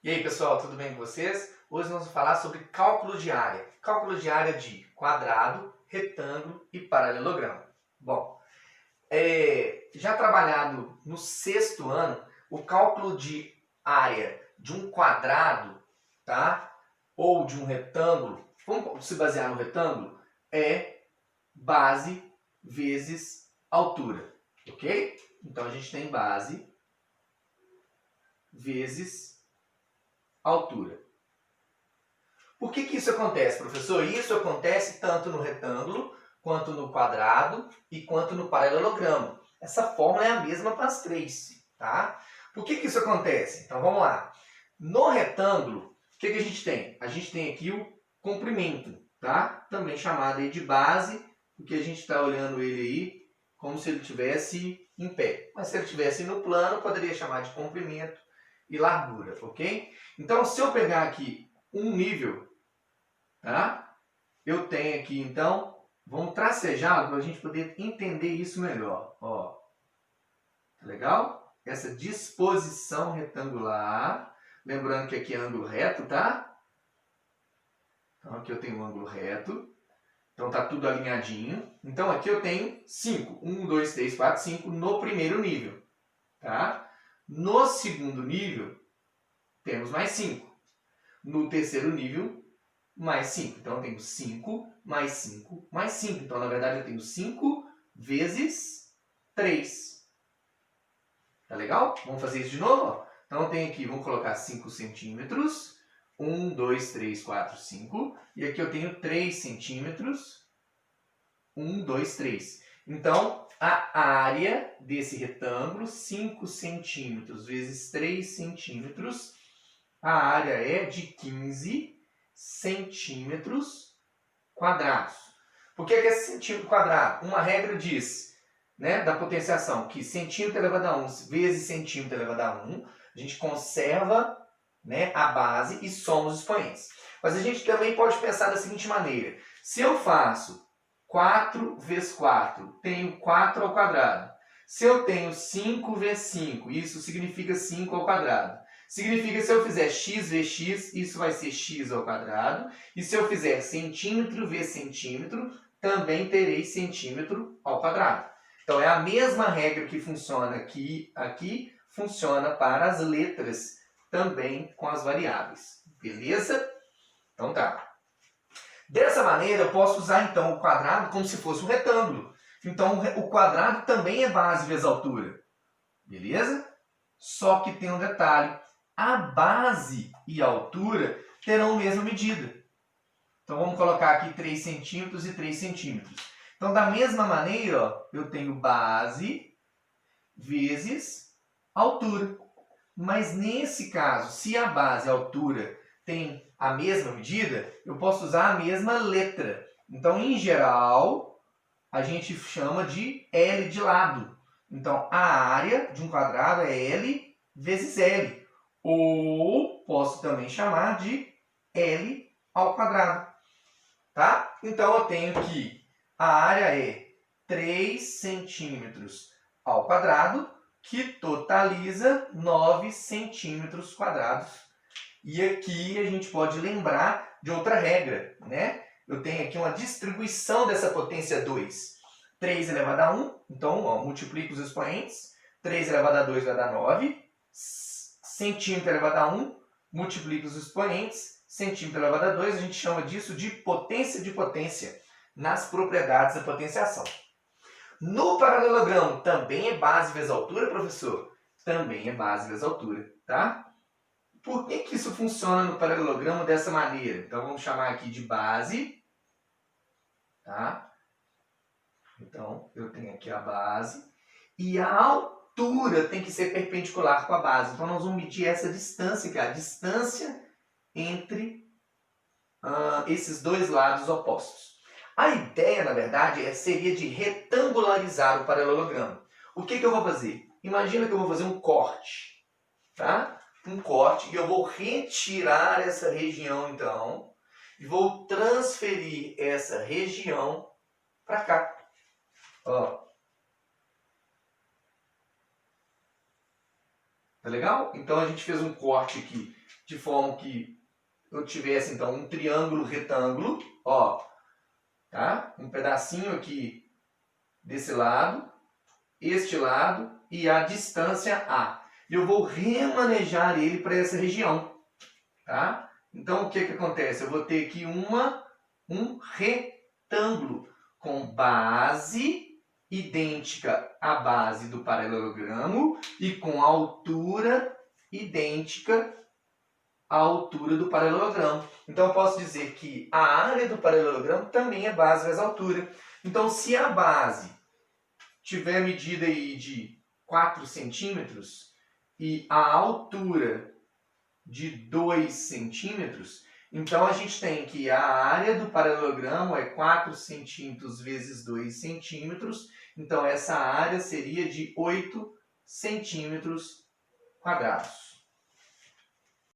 E aí pessoal, tudo bem com vocês? Hoje nós vamos falar sobre cálculo de área. Cálculo de área de quadrado, retângulo e paralelogramo. Bom, já trabalhado no sexto ano, o cálculo de área de um quadrado, tá? Ou de um retângulo, vamos se basear no retângulo, é base vezes altura, ok? Então a gente tem base vezes altura. Por que isso acontece, professor? Isso acontece tanto no retângulo, quanto no quadrado e quanto no paralelogramo. Essa fórmula é a mesma para as três, tá? Por que isso acontece? Então vamos lá. No retângulo, o que a gente tem? A gente tem aqui o comprimento, tá? Também chamado aí de base, porque a gente está olhando ele aí como se ele estivesse em pé. Mas se ele estivesse no plano, poderia chamar de comprimento e largura, ok? Então, se eu pegar aqui um nível, tá? Eu tenho aqui, então, vamos tracejá-lo para a gente poder entender isso melhor. Ó, tá legal? Essa disposição retangular, lembrando que aqui é ângulo reto, tá? Então, aqui eu tenho um ângulo reto. Então, tá tudo alinhadinho. Então, aqui eu tenho 5. 1, 2, 3, 4, 5 no primeiro nível, tá? No segundo nível, temos mais 5. No terceiro nível, mais 5. Então, eu tenho 5 mais 5 mais 5. Então, na verdade, eu tenho 5 vezes 3. Tá legal? Vamos fazer isso de novo? Então, eu tenho aqui, vamos colocar 5 centímetros. 1, 2, 3, 4, 5. E aqui eu tenho 3 centímetros. 1, 2, 3. Então, a área desse retângulo, 5 centímetros vezes 3 centímetros, a área é de 15 centímetros quadrados. Por que é centímetro quadrado? Uma regra diz, né, da potenciação, que centímetro elevado a 1 vezes centímetro elevado a 1, a gente conserva, né, a base e soma os expoentes. Mas a gente também pode pensar da seguinte maneira. Se eu faço 4 vezes 4, tenho 4 ao quadrado. Se eu tenho 5 vezes 5, isso significa 5 ao quadrado. Significa que se eu fizer x vezes x, isso vai ser x ao quadrado. E se eu fizer centímetro vezes centímetro, também terei centímetro ao quadrado. Então é a mesma regra que funciona aqui, funciona para as letras também com as variáveis. Beleza? Então tá. Dessa maneira eu posso usar então o quadrado como se fosse um retângulo. Então o quadrado também é base vezes altura. Beleza? Só que tem um detalhe. A base e a altura terão a mesma medida. Então vamos colocar aqui 3 centímetros e 3 centímetros. Então da mesma maneira, ó, eu tenho base vezes altura. Mas nesse caso, se a base e a altura têm a mesma medida, eu posso usar a mesma letra. Então, em geral, a gente chama de L de lado. Então, a área de um quadrado é L vezes L. Ou posso também chamar de L ao quadrado. Tá? Então, eu tenho que a área é 3 centímetros ao quadrado, que totaliza 9 centímetros quadrados. E aqui a gente pode lembrar de outra regra, né? Eu tenho aqui uma distribuição dessa potência 2. 3 elevado a 1, então ó, multiplico os expoentes. 3 elevado a 2 vai dar 9. Centímetro elevado a 1, multiplico os expoentes. Centímetro elevado a 2, a gente chama disso de potência nas propriedades da potenciação. No paralelogramo, também é base vezes altura, professor? Também é base vezes altura, tá? Por que isso funciona no paralelogramo dessa maneira? Então, vamos chamar aqui de base, tá? Então, eu tenho aqui a base. E a altura tem que ser perpendicular com a base. Então, nós vamos medir essa distância, que é a distância entre esses dois lados opostos. A ideia, na verdade, seria de retangularizar o paralelogramo. O que eu vou fazer? Imagina que eu vou fazer um corte, tá? Um corte, e eu vou retirar essa região, então, e vou transferir essa região para cá. Ó. Tá legal? Então, a gente fez um corte aqui de forma que eu tivesse, então, um triângulo retângulo, ó, tá? Um pedacinho aqui desse lado, este lado e a distância A. Eu vou remanejar ele para essa região, tá? Então, o que acontece? Eu vou ter aqui um retângulo com base idêntica à base do paralelogramo e com altura idêntica à altura do paralelogramo. Então, eu posso dizer que a área do paralelogramo também é base vezes altura. Então, se a base tiver medida aí de 4 centímetros e a altura de 2 centímetros, então a gente tem que a área do paralelogramo é 4 centímetros vezes 2 centímetros, então essa área seria de 8 centímetros quadrados.